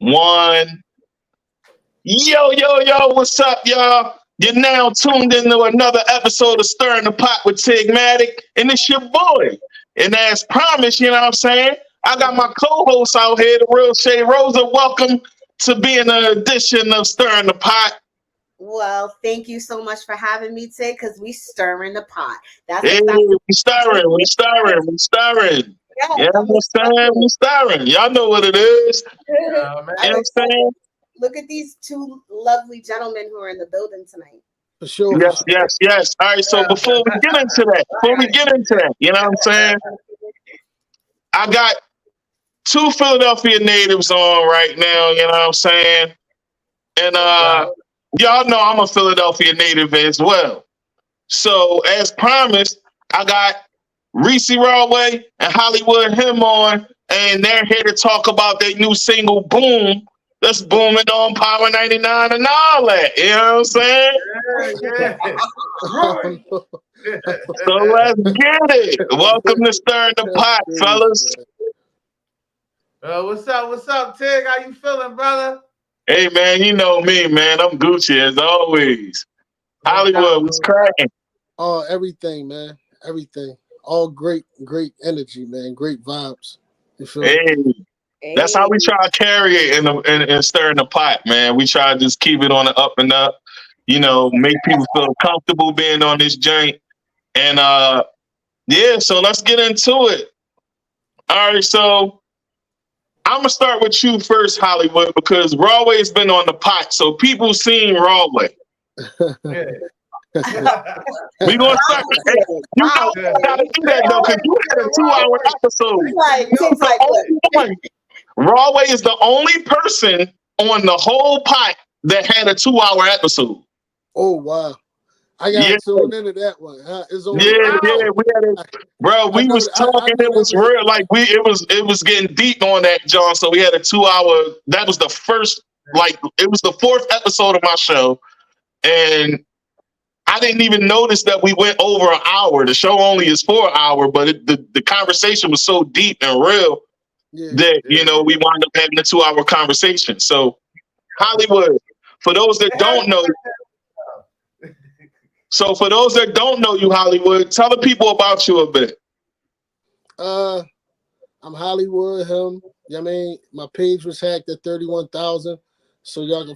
One. Yo, what's up, y'all? You're now tuned into another episode of Stirring the Pot with Tigmatic, and it's your boy. And as promised, you know what I'm saying? I got my co-host out here, the real Shay Rosa. Welcome to being an edition of Stirring the Pot. Well, thank you so much for having me, Tig, because we stirring the pot. That's exactly we stirring. Yeah, we stirring. Y'all know what it is. You know what I'm saying? Look at these two lovely gentlemen who are in the building tonight. For sure. Yes. All right, so before we get into that, you know what I'm saying? I got two Philadelphia natives on right now, you know what I'm saying? And y'all know I'm a Philadelphia native as well. So as promised, I got Reese Raway and Hollywood him on, and they're here to talk about their new single, Boom. That's booming on Power 99 and all that. You know what I'm saying? Yeah. So let's get it. Welcome to Stirring the Pot, fellas. What's up, Tig? How you feeling, brother? Hey, man, you know me, man. I'm Gucci as always. Hollywood, what's cracking? Oh, everything, man. Everything. All great energy, man. Great vibes. You feel me? That's how we try to carry it in Stirring the Pot, man. We try to just keep it on the up and up, you know, make people feel comfortable being on this joint. And so let's get into it. All right, so I'm gonna start with you first, Hollywood, because Raway's been on the pot, so people seen Raway. We gonna start. Hey, you know you gotta do that though, because you had a 2-hour episode. Raway is the only person on the whole pot that had a 2-hour episode. Oh wow! I got to tune into that one. It's we had it, bro. We was talking. It was real. Like it was getting deep on that, John. So we had a 2-hour. That was the first. Like it was the 4th episode of my show, and I didn't even notice that we went over an hour. The show only is 4 hours, but the conversation was so deep and real that you know we wound up having a 2-hour conversation. So Hollywood, for those that don't know. So for those that don't know you, Hollywood, tell the people about you a bit. I'm Hollywood him. I mean, my page was hacked at 31,000. So y'all can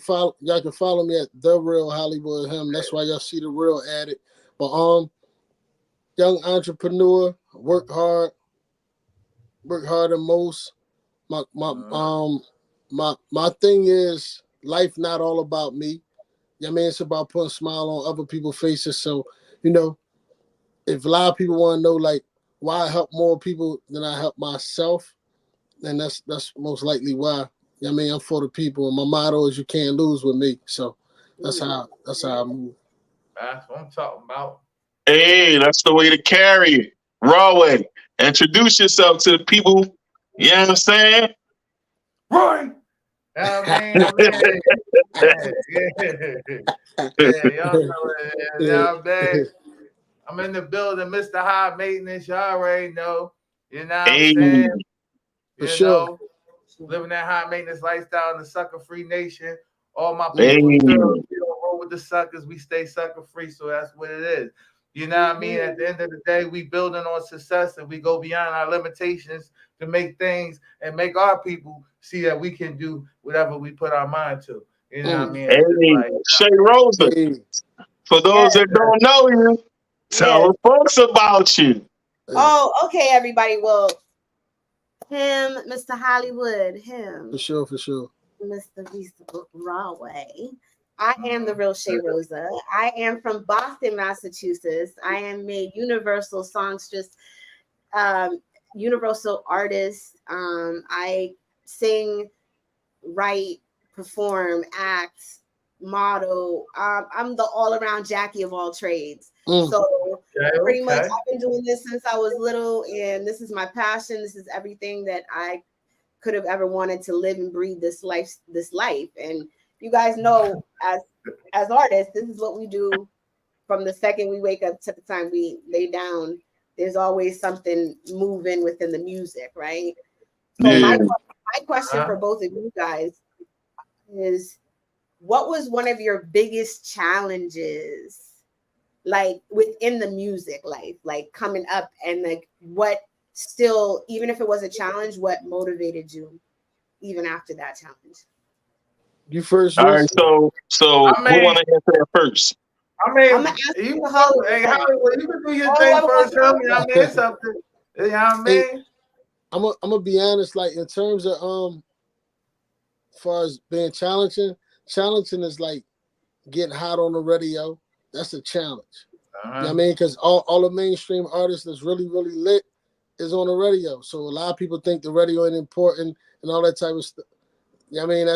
follow me at The Real Hollywood him. That's why y'all see the real added. But young entrepreneur, work hard the most. My thing is life not all about me. I mean, it's about putting a smile on other people's faces. So, you know, if a lot of people want to know, like, why I help more people than I help myself, then that's most likely why. I mean, I'm for the people, and my motto is you can't lose with me. So that's how I move. That's what I'm talking about. Hey, that's the way to carry it. Raway, introduce yourself to the people. You know what I'm saying? Right. Y'all know it. I'm in the building, Mr. High Maintenance. Y'all already know. You know what I'm saying? For sure. Living that high maintenance lifestyle in the sucker free nation. All my people, we don't roll with the suckers. We stay sucker free. So that's what it is. You know what I mean? At the end of the day, we building on success and we go beyond our limitations to make things and make our people see that we can do whatever we put our mind to. You know what I mean? Hey, Shay Rosa, for those that don't know you, tell the folks about you. Oh, okay, everybody. Well, him, Mr. Hollywood, him. For sure. Mr. Reese Raway. I am the real Shay Rosa. I am from Boston, Massachusetts. I am a universal songstress, universal artist. I sing, write, perform, act, model. I'm the all-around Jackie of all trades. So pretty much I've been doing this since I was little, and this is my passion. This is everything that I could have ever wanted to live and breathe this life. And you guys know, as artists, this is what we do from the second we wake up to the time we lay down. There's always something moving within the music, right? So my question for both of you guys is, what was one of your biggest challenges, like within the music life, like coming up, and like what still, even if it was a challenge, what motivated you even after that challenge? You first, All right, Reese? so I we mean, want to answer that first. I mean, I'm gonna ask you you can how go, hey, Hollywood, you can do your Oh, thing I first, want- homie. I mean, it's something. You know what I mean? I'm gonna be honest. Like in terms of as far as being challenging is like getting hot on the radio. That's a challenge. You know what I mean? Because all the mainstream artists that's really, really lit is on the radio. So a lot of people think the radio ain't important and all that type of stuff. You know what I mean?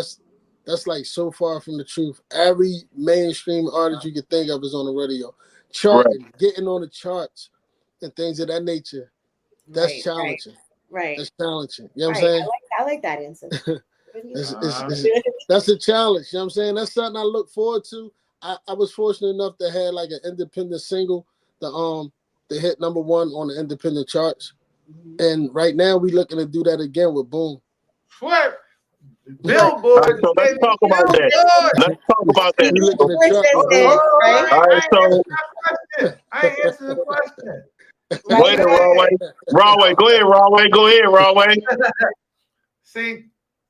That's like so far from the truth. Every mainstream artist you can think of is on the radio. Charting, getting on the charts and things of that nature. That's challenging. Right. That's challenging. You know what I'm saying? I like that answer. That's a challenge. You know what I'm saying? That's something I look forward to. I was fortunate enough to have like an independent single, the hit number 1 on the independent charts. And right now we looking to do that again with Boom. What? Billboard. So let's talk about that. Let's talk about that. We looking to chart with Boom. All right, so I ain't answer the question. go ahead, Raway. Go ahead, Raway. See,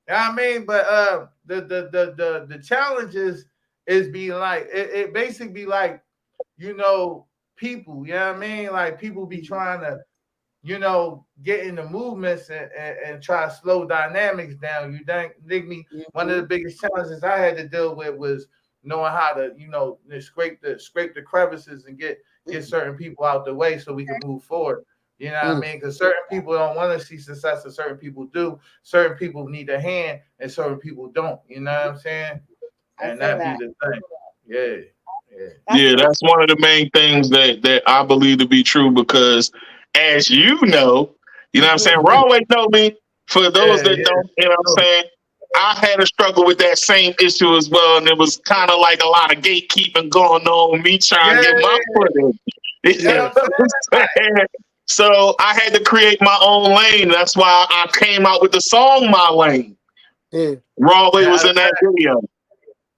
I mean, but the challenges is be like it basically be like, you know, people, you know what I mean? Like people be trying to, you know, get in the movements and try to slow dynamics down. You dig me? One of the biggest challenges I had to deal with was knowing how to, you know, scrape the crevices and get certain people out the way so we can move forward. You know what I mean? Because certain people don't want to see success, and certain people do. Certain people need a hand, and certain people don't. You know what I'm saying? And that be the thing. Yeah. That's one of the main things that I believe to be true, because as you know what I'm saying, Raway know me. For those that don't, you know what I'm saying, I had a struggle with that same issue as well, and it was kind of like a lot of gatekeeping going on, me trying to get my foot in. You know what I'm saying? So I had to create my own lane. That's why I came out with the song "My Lane." Raway was in that video.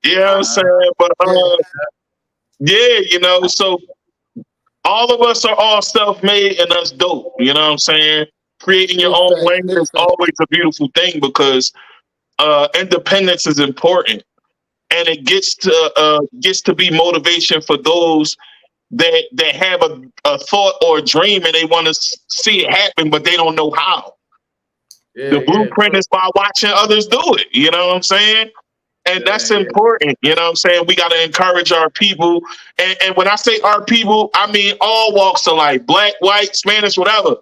You know what I'm saying? But you know, so all of us are all self-made, and that's dope. You know what I'm saying? Creating your own lane is always a beautiful thing, because independence is important, and it gets to be motivation for those that have a thought or a dream and they want to see it happen, but they don't know how. The blueprint is by watching others do it. You know what I'm saying? And that's important. You know what I'm saying? We got to encourage our people. And when I say our people, I mean all walks of life, black, white, Spanish, whatever.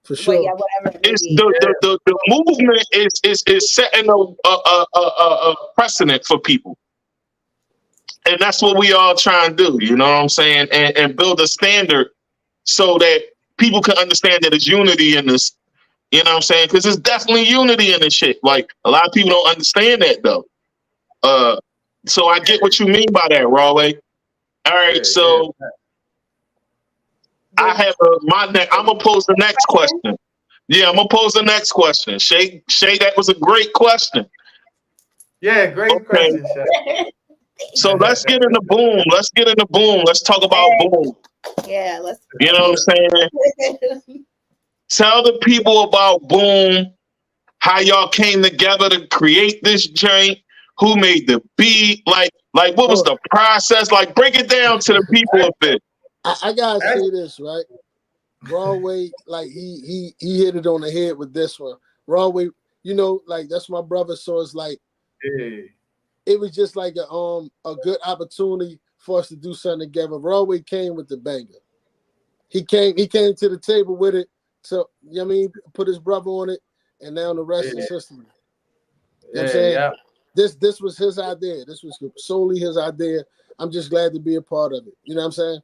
For sure. Yeah, whatever. It's the movement is setting a precedent for people. And that's what we all try and do, you know what I'm saying? And build a standard so that people can understand that there's unity in this, you know what I'm saying? Because there's definitely unity in this shit. Like, a lot of people don't understand that, though. So I get what you mean by that, Raway. All right, so I have I'm going to pose the next question. Yeah, I'm going to pose the next question. Shay, that was a great question. Yeah, great question, Shay. So let's get into Boom. Let's talk about Boom. Yeah, let's. You know what I'm saying? Tell the people about Boom, how y'all came together to create this joint, who made the beat, like what was the process? Like, break it down to the people a bit. I gotta say this, right? Raway, like he hit it on the head with this one. Raway, you know, like that's my brother, so it's like it was just like a good opportunity for us to do something together. Raway came with the banger. He came to the table with it. So, you know what I mean, put his brother on it, and now the rest is history. You know what I'm saying? Yeah. This was his idea. This was solely his idea. I'm just glad to be a part of it. You know what I'm saying?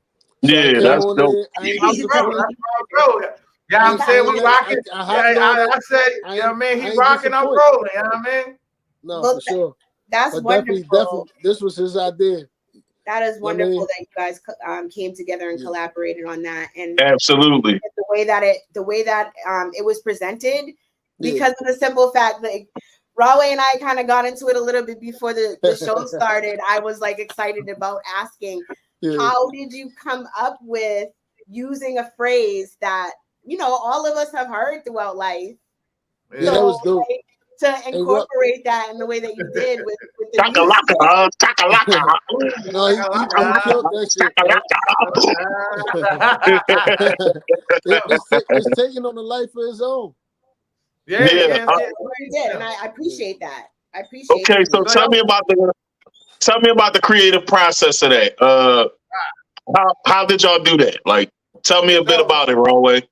So yeah, that's dope. Yeah, I'm saying we rocking. I say, you know what I mean? He rocking, I'm rolling. You know what I mean? No, for sure. That's wonderful. Definitely, this was his idea. That is wonderful that you guys came together and collaborated on that. And absolutely the way that it was presented, because of the simple fact that Raway and I kind of got into it a little bit before the show started. I was like excited about asking, how did you come up with using a phrase that, you know, all of us have heard throughout life? Yeah, that was dope. Like, to incorporate that in the way that you did with the Chakalaka, chakalaka. No, he killed that shit. It's taking on a life of his own. Yeah. And I appreciate that. I appreciate. Okay, so tell me about the creative process of that. How did y'all do that? Like, tell me a bit about it, Raway.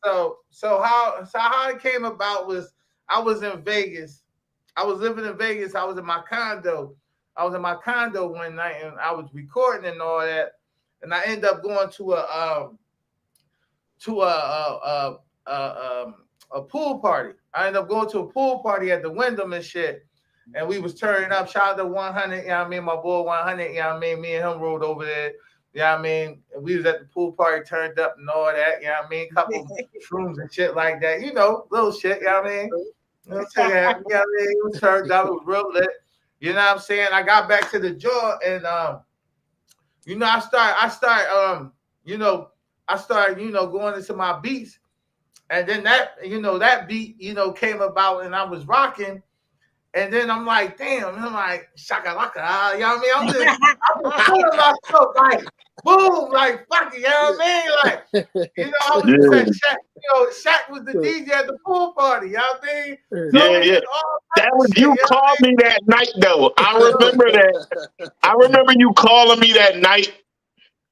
So how it came about was I was in Vegas. I was living in Vegas. I was in my condo. One night and I was recording and all that. And I ended up going to a pool party. I ended up going to a pool party at the Wyndham and shit. And we was turning up. Shout out to 100. You know what I mean? My boy 100. You know what I mean? Me and him rode over there. You know what I mean? We was at the pool party, turned up and all that. You know what I mean? Couple shrooms and shit like that. You know, little shit. You know what I mean? You know what I'm saying? It was turned up. It was real lit. You know what I'm saying? I got back to the joint and you know, I started going into my beats. And then that beat, you know, came about and I was rocking. And then I'm like, damn, and I'm like, shakalaka, you know what I mean? I'm feeling myself like, boom, like, fuck it, you know what I mean? Like, you know, I was at Shaq, you know, Shaq was the DJ at the pool party, you know what I mean? So that was you called me that night, though. I remember that. I remember you calling me that night,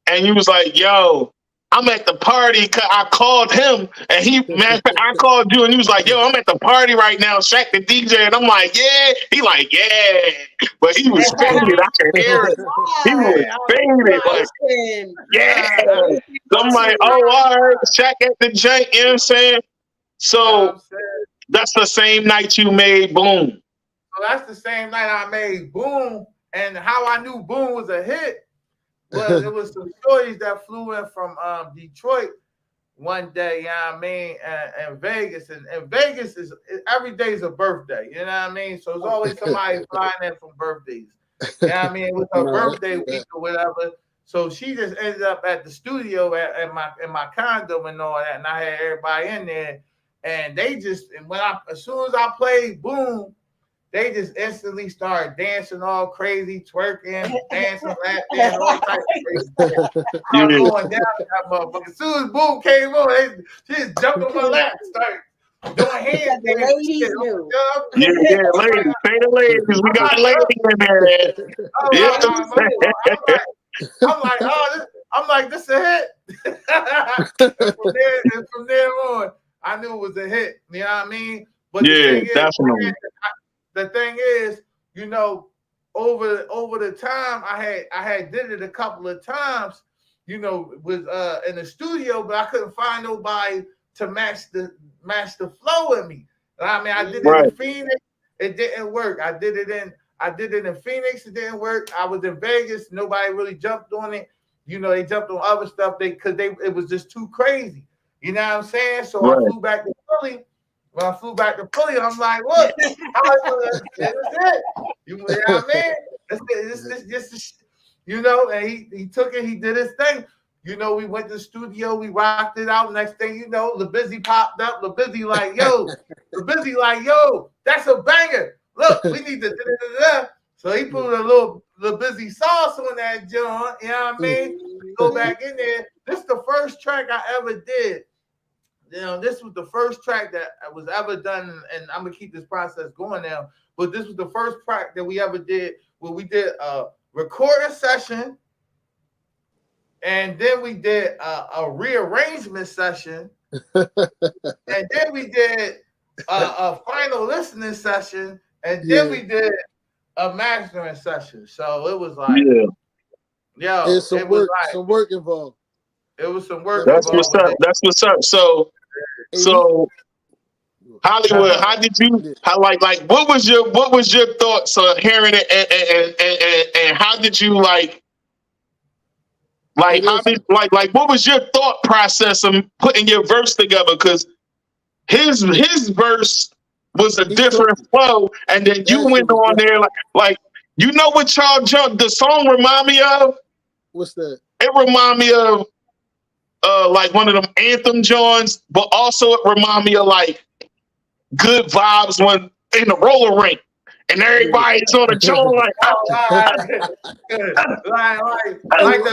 and you was like, yo, I'm at the party. I called him, and I called you, and he was like, yo, I'm at the party right now, Shaq the DJ. And I'm like, yeah. He like, yeah. But he was faded. I could hear it. He was faded. Like, yeah. So I'm like, oh, all right, Shaq at the jank, you know what I'm saying? So that's the same night you made Boom. So that's the same night I made Boom. And how I knew Boom was a hit. Well, it was some stories that flew in from Detroit one day, you know what I mean, and Vegas. And Vegas is every day is a birthday, you know what I mean? So it's always somebody flying in from birthdays. You know what I mean? It was her birthday week or whatever. So she just ended up at the studio in my condo and all that, and I had everybody in there. And they just, and as soon as I played Boom, they just instantly started dancing all crazy, twerking, dancing, laughing, all types of crazy shit. I'm going down that motherfucker. As soon as Boom came on, they just jumped on my lap, started doing hands. The ladies knew. Yeah, ladies. Say the ladies. We got ladies in there. I'm like, this a hit. and from there on, I knew it was a hit. You know what I mean? But definitely. The thing is, you know, over the time I had did it a couple of times, you know, with in the studio, but I couldn't find nobody to match the flow with me. I mean, I did it in Phoenix, it didn't work. I did it in Phoenix, it didn't work. I was in Vegas, nobody really jumped on it. You know, they jumped on other stuff it was just too crazy. You know what I'm saying? So I flew back to Philly. When I flew back to Philly, I'm like, look, this is it. You know what I mean? This, you know, and he took it, he did his thing. You know, we went to the studio, we rocked it out. Next thing you know, LaBizzy popped up. LaBizzy like, yo, that's a banger. Look, we need to da-da-da-da. So he put a little LaBizzy sauce on that joint, you know what I mean? Go back in there. This is the first track I ever did. You know, this was the first track that was ever done, and I'm gonna keep this process going now. But this was the first track that we ever did where we did a recording session, and then we did a rearrangement session, and then we did a final listening session, and then we did a mastering session. So it was like, there's some work involved. It was some work. That's what's up. That's what's up. So Hollywood, how did you what was your thoughts on hearing it and how did you what was your thought process of putting your verse together? Because his verse was a different flow, and then you went on there like you know what y'all jump the song remind me of? What's that? It remind me of like one of them anthem joints, but also it remind me of like good vibes when in the roller rink and everybody's on the joint like like the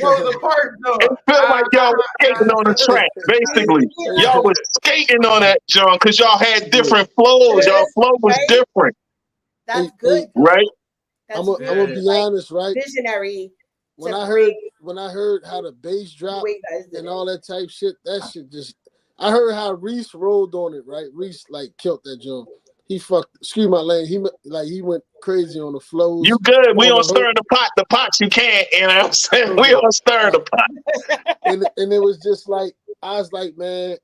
Rosa Parks though. It felt like y'all was skating on the track, basically. Y'all was skating on that joint because y'all had different flows. Y'all flow was different. That's good, right? I'm gonna be honest, right? Visionary. When I heard how the bass dropped and all that type shit, that shit just. I heard how Reese rolled on it, right? Reese like killed that joint. He fucked. Excuse my language. He went crazy on the flows. You good? We don't stir the pot. The pots you can't. You know what I'm saying? We don't stir the pot. and it was just like I was like, man,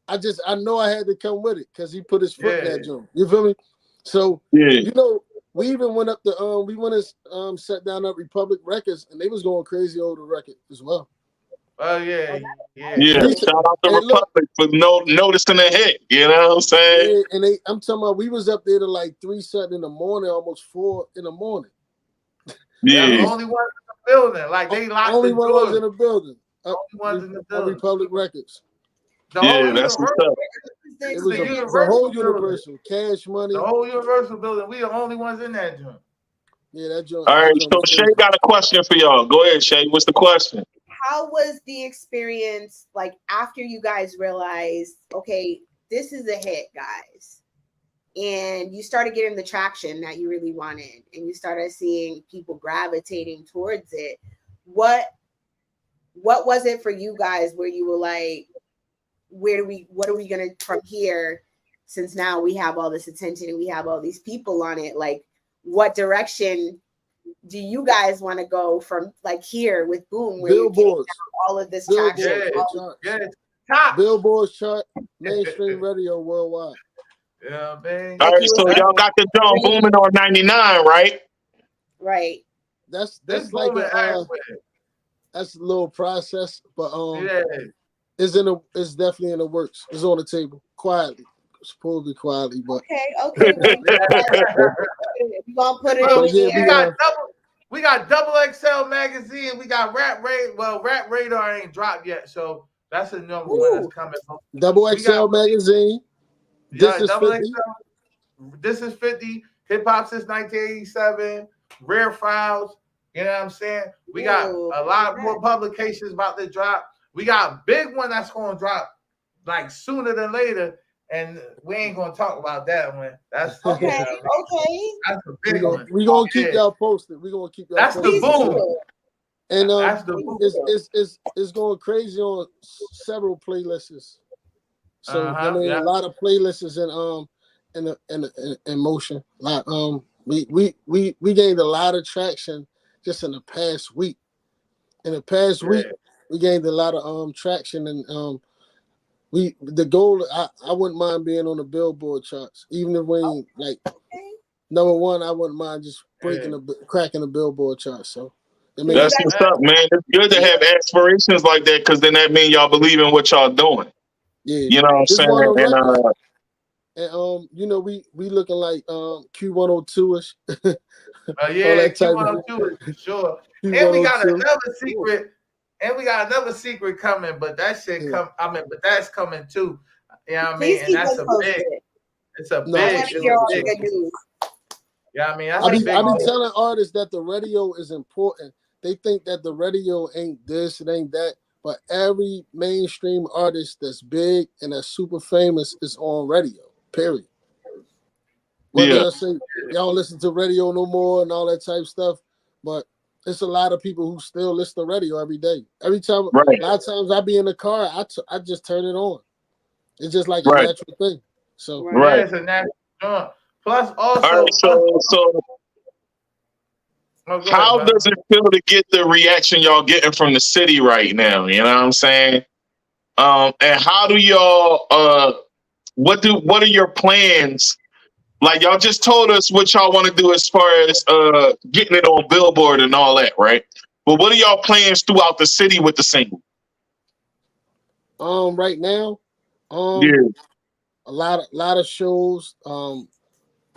I know I had to come with it because he put his foot in that joint. You feel me? So you know, we even went up to we went and sat down at Republic Records and they was going crazy over the record as well. Oh yeah. Shout out to Republic for noticing the hit. You know what I'm saying? Yeah, and I'm talking about we was up there to like 3 something in the morning, almost 4 in the morning. Yeah, the only one in the building. Like they locked only the one doors. was in the building. Only ones in the building. Republic Records. That's what's up. It was the whole Universal Cash Money. The whole Universal building. We the only ones in that joint. Yeah, that joint. All right, so Shay got a question for y'all. Go ahead, Shay. What's the question? How was the experience like after you guys realized, okay, this is a hit, guys, and you started getting the traction that you really wanted, and you started seeing people gravitating towards it? What was it for you guys where you were like, what are we gonna from here? Since now we have all this attention and we have all these people on it, like what direction do you guys want to go from like here with Boom, where Billboards, all of this traction? Billboards chart, mainstream radio worldwide. Yeah, man. All right, so y'all got the John booming on 99, right? Right. That's like that's a little process, but it's definitely in the works. It's on the table quietly. Supposedly quietly, but okay. We gonna put it on the we got Double XL magazine. We got Rap Radar. Well, Rap Radar ain't dropped yet, so that's a number one that's coming. Double XL magazine. This is 50. This is 50. Hip Hop since 1987. Rare Files. You know what I'm saying? We got a lot more publications about to drop. We got a big one that's going to drop like sooner than later. And we ain't gonna talk about that one. That's okay. That's a big one. We're gonna keep y'all posted. We're gonna keep y'all posted. That's the boom. And that's the boom. It's going crazy on several playlists. So I mean a lot of playlists in motion. Like we gained a lot of traction just in the past week. In the past week, we gained a lot of traction and the goal, I wouldn't mind being on the Billboard charts, even if we ain't like number one. I wouldn't mind just cracking the Billboard charts. So that's what's up, man. It's good to have aspirations like that because then that means y'all believe in what y'all doing. Yeah, you know what I'm saying. And you know, we looking like Q102ish. Q102 is sure. And we got another secret. And we got another secret coming, but that shit but that's coming too. You know what I mean? And that's a big. It's a big. Yeah, I mean, I be telling artists that the radio is important. They think that the radio ain't this, it ain't that. But every mainstream artist that's big and that's super famous is on radio. Period. Whether I say y'all don't listen to radio no more and all that type of stuff, but it's a lot of people who still listen to radio every day. Every time, a lot of times I be in the car, I just turn it on. It's just like a natural thing. So it's a natural. Plus, also, how does it feel to get the reaction y'all getting from the city right now? You know what I'm saying? And how do y'all? What are your plans? Like y'all just told us what y'all want to do as far as getting it on Billboard and all that, right? But what are y'all plans throughout the city with the single? Right now, lot of shows.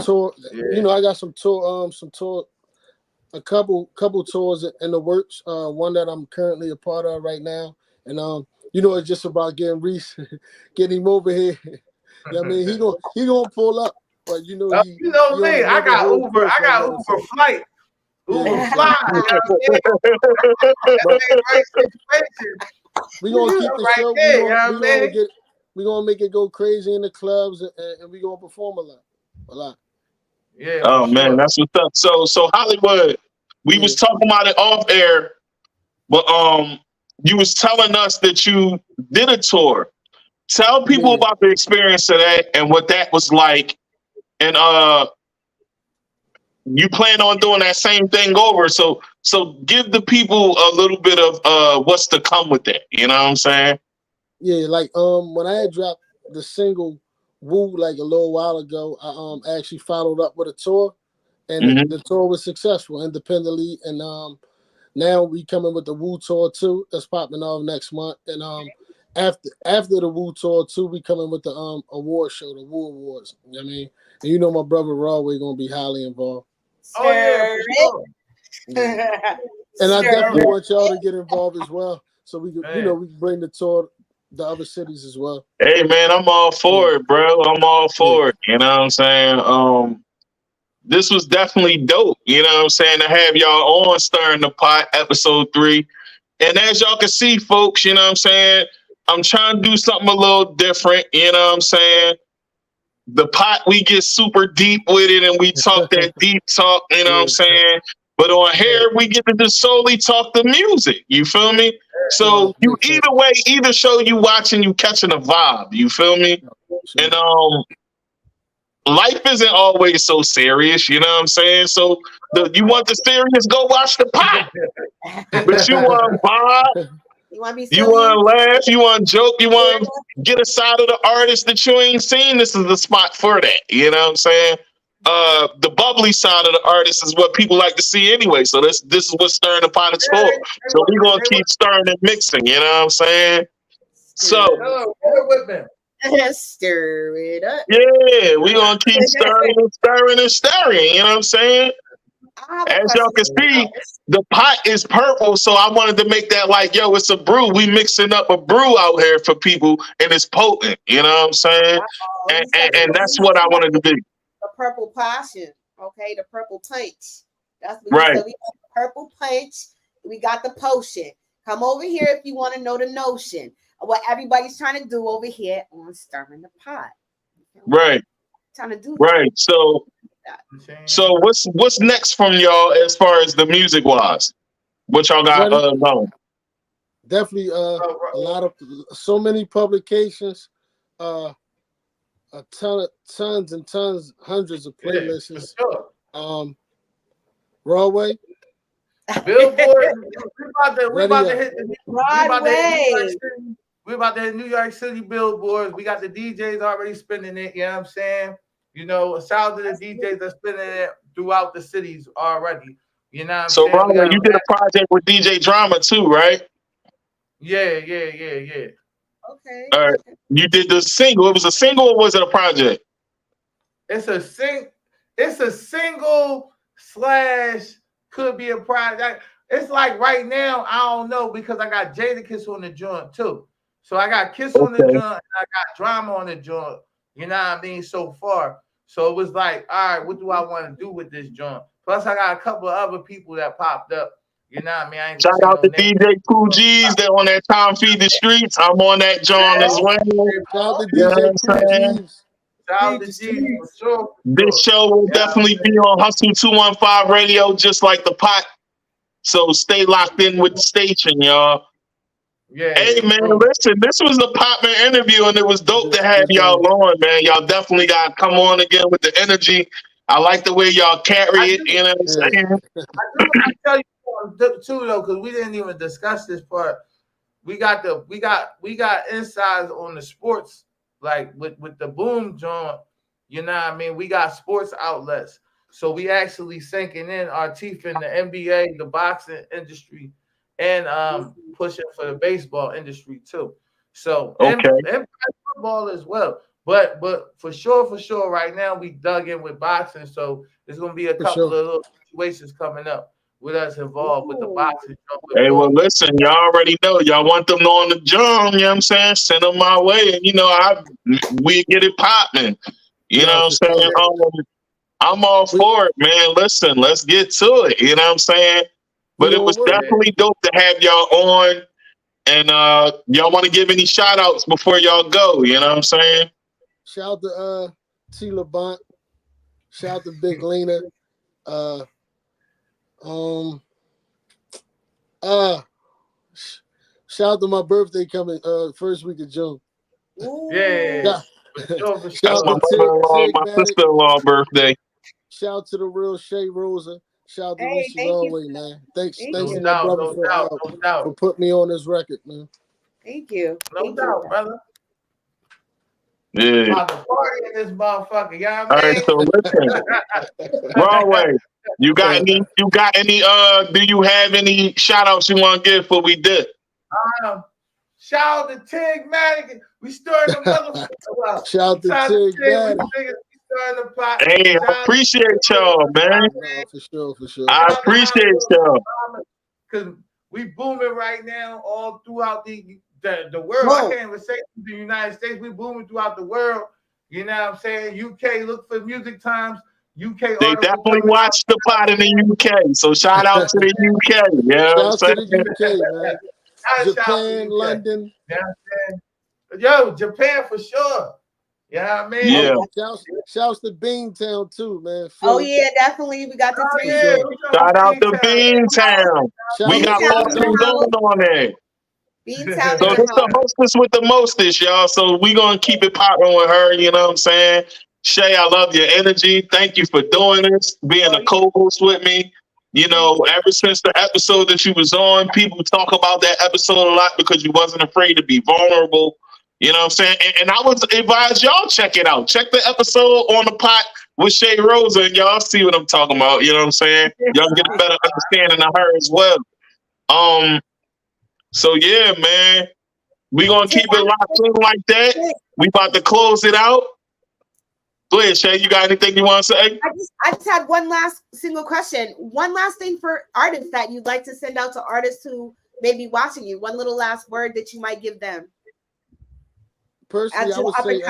Tour. You know, I got some tour. A couple tours in the works. One that I'm currently a part of right now, and you know, it's just about getting Reese, getting him over here. Yeah, I mean, he gonna pull up, but you know, you know me. I got Uber flight. Uber fly. We gonna keep the show. We gonna make it go crazy in the clubs, and we gonna perform a lot. Yeah. Oh man, that's what's up. So Hollywood, we was talking about it off air, but you was telling us that you did a tour. Tell people about the experience of that and what that was like, and you plan on doing that same thing over. So give the people a little bit of what's to come with that. You know what I'm saying? Yeah, like when I had dropped the single "Woo" like a little while ago, I actually followed up with a tour, and the tour was successful independently. And now we coming with the Woo tour too. That's popping off next month. And after the Woo tour too, we coming with the award show, the Woo Awards. You know what I mean? And you know my brother Raway gonna be highly involved. Oh yeah, for sure. Yeah. And I definitely want y'all to get involved as well, so we can, you know, we can bring the tour to other cities as well. Hey man, I'm all for it, bro. I'm all for it. You know what I'm saying? This was definitely dope. You know what I'm saying? To have y'all on Stirring the Pot, episode 3. And as y'all can see, folks, you know what I'm saying? I'm trying to do something a little different. You know what I'm saying? The pot, we get super deep with it and we talk that deep talk, you know what I'm saying? But on here, we get to just solely talk the music. You feel me? So you either way, either show you watching, you catching a vibe. You feel me? And life isn't always so serious, you know what I'm saying? So you want the serious, go watch the pot. But you want vibe. You want to laugh, you want to joke, you want to get a side of the artist that you ain't seen. This is the spot for that. You know what I'm saying? The bubbly side of the artist is what people like to see anyway. So this is what Stirring the Pot is for. So we're going to keep stirring and mixing. You know what I'm saying? So stir it up. Yeah, we're going to keep stirring and stirring and stirring. You know what I'm saying? As y'all can see, the pot is purple, so I wanted to make that like, yo, it's a brew. We mixing up a brew out here for people, and it's potent. You know what I'm saying? And that's what I wanted to do. The purple passion, okay, the purple punch. That's what right. We got the purple punch. We got the potion. Come over here if you want to know the notion of what everybody's trying to do over here on Stirring the Pot. Right. Trying to do right. So what's next from y'all as far as the music wise? What y'all got going? Definitely a lot of so many publications, tons and tons, hundreds of playlists. Sure. Raway. Billboard. We about to hit New York City billboards. We got the DJs already spinning it. You know what I'm saying? You know, shout out to the DJs that's spinning it throughout the cities already. You know what I'm saying? So, Raway, you did a project with DJ Drama too, right? Yeah. Okay. All right. You did the single. It was a single or was it a project? It's a single / could be a project. It's like right now, I don't know because I got Jadakiss on the joint too. So I got Kiss on the joint and I got Drama on the joint. You know what I mean? So far. So it was like, all right, what do I want to do with this joint? Plus, I got a couple of other people that popped up. You know what I mean? I ain't shout out to DJ Cool G's. They're on that Time Feed the Streets. I'm on that joint as well. Shout out to DJ Cool G's. Shout out to G for sure. This show will definitely be on Hustle 215 Radio, just like the pot. So stay locked in with the station, y'all. Yeah. Hey man, listen, this was a popping interview and it was dope to have y'all on, man. Y'all definitely gotta come on again with the energy. I like the way y'all carry it, you know what I'm saying? I tell you too though, because we didn't even discuss this part. We got insides on the sports, like with the Boom joint, you know what I mean? We got sports outlets. So we actually sinking in our teeth in the NBA, the boxing industry, and pushing for the baseball industry too. So and football as well. But for sure, right now we dug in with boxing, so there's gonna be a couple of little situations coming up with us involved with the boxing. Hey, well, listen, y'all already know. Y'all want them on the drum, you know what I'm saying? Send them my way, and we get it popping. You know what I'm saying? I'm all for it, man. Listen, let's get to it. You know what I'm saying? But it was definitely dope to have y'all on. And y'all want to give any shout outs before y'all go? You know what I'm saying? Shout out to T. LeBont. Shout out to Big Lena. Shout out to my birthday coming first week of June. Yeah. Shout out to my sister-in-law birthday. Shout out to the real Shay Rosa. Shout out to Reese Raway, man. Thanks to my brother for putting me on this record, man. Thank you. No doubt, brother. Yeah. About to party in this motherfucker, y'all. All right, so listen. Raway, you got any do you have any shout outs you want to give for we did? Shout out to Tigmatic. We started the motherfucker. Shout out to Tigmatic. Hey, I appreciate y'all, man. For sure. I appreciate y'all. Because we booming right now all throughout the world. I can't even say the United States. We booming throughout the world. You know what I'm saying? UK, look for Music Times. UK. They definitely watch the pot in the UK. So shout out to the UK. Yeah, shout out to the UK, man. Japan, London. Yo, Japan for sure. You know what I mean? Yeah. Shouts to Beantown too, man. Oh yeah, definitely. We got the Shout out to Beantown. We got Boston going on there. Beantown. So this the hostess with the mostest, y'all. So we gonna keep it popping with her. You know what I'm saying? Shay, I love your energy. Thank you for doing this, being a co-host with me. You know, ever since the episode that you was on, people talk about that episode a lot because you wasn't afraid to be vulnerable. You know what I'm saying? And I would advise y'all check it out. Check the episode on the pot with Shay Rosa and y'all see what I'm talking about. You know what I'm saying? Y'all get a better understanding of her as well. So yeah, man, we gonna keep it locked in like that. We about to close it out. Go ahead, Shay. You got anything you want to say? I just had one last single question. One last thing for artists that you'd like to send out to artists who may be watching you. One little last word that you might give them. Personally, I would say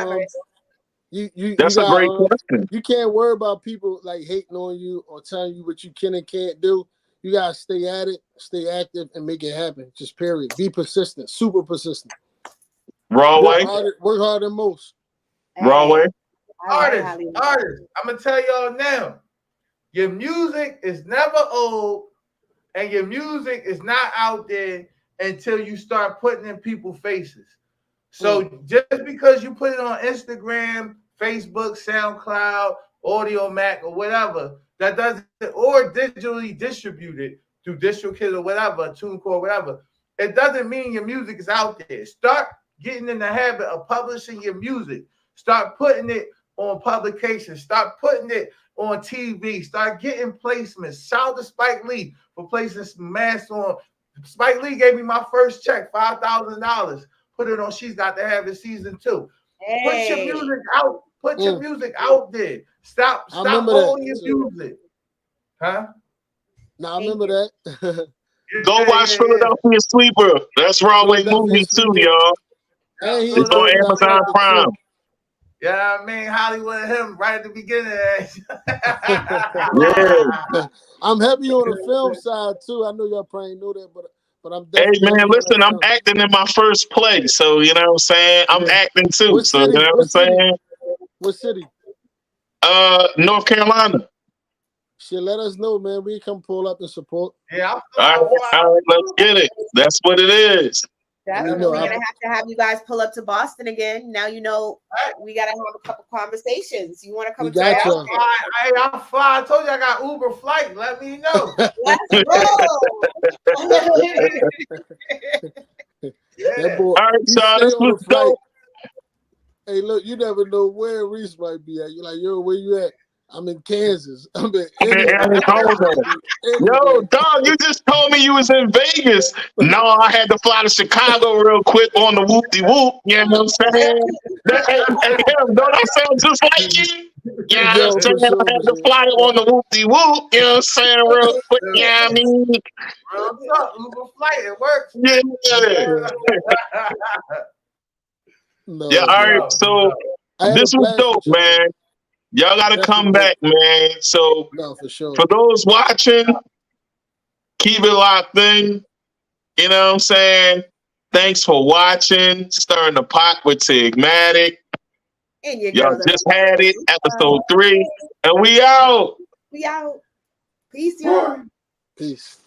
that's a great question. You can't worry about people like hating on you or telling you what you can and can't do. You gotta stay at it, stay active, and make it happen. Just period. Be persistent, super persistent. Raway. Work harder than most. Raway. Artists. I'm gonna tell y'all now. Your music is never old, and your music is not out there until you start putting in people's faces. So just because you put it on Instagram, Facebook, SoundCloud, Audio Mac, or whatever, that doesn't, or digitally distributed through DistroKid or whatever, TuneCore, whatever, it doesn't mean your music is out there. Start getting in the habit of publishing your music. Start putting it on publications. Start putting it on TV. Start getting placements. Shout out to Spike Lee for placing some masks on. Spike Lee gave me my first check, $5,000. Put it on She's Got to Have It Season 2. Put your music out. Put your music out there. Stop holding your music. Huh? I remember that. Go watch Philadelphia Sleeper. That's Raway movie too, y'all. It's on Amazon Prime. Yeah, I mean Hollywood and him right at the beginning. Yeah. I'm heavy on the film side too. I know y'all probably know that, but I'm definitely. Hey man, listen, I'm acting in my first play, so you know what I'm saying. I'm acting too, you know what I'm saying. What city? North Carolina. Shit, let us know, man. We come pull up and support. Yeah. All right, let's get it. That's what it is. Definitely, we're gonna have you guys pull up to Boston again. Now you know we gotta have a couple conversations. You want to come? I'm fly. I told you I got Uber flight. Let me know. Let's go. That boy, all right, so this was dope. Hey, look, you never know where Reese might be at. You're like, yo, where you at? I'm in Kansas. I'm in I mean, Arizona. Yo, anyway. dog, you just told me you was in Vegas. No, I had to fly to Chicago real quick on the whoop-de-whoop. You know what I'm saying? Hey, don't I sound just like you? Yeah, you know Yo, what I'm for saying? sure, I had to man. fly on the whoop-de-whoop. You know what I'm saying? Real quick, you know what I mean? Real talk, Uber flight, it works. Yeah. No, Yeah, all right. man. So I had a this was blast for dope, sure. man. Y'all got to come Definitely. back, man. So No, for sure. for those watching, keep it locked in. You know what I'm saying? Thanks for watching. Stirring the Pot with Tigmatic. And your Y'all girl, the just had it, episode 3. And we out. We out. Peace, y'all. Peace.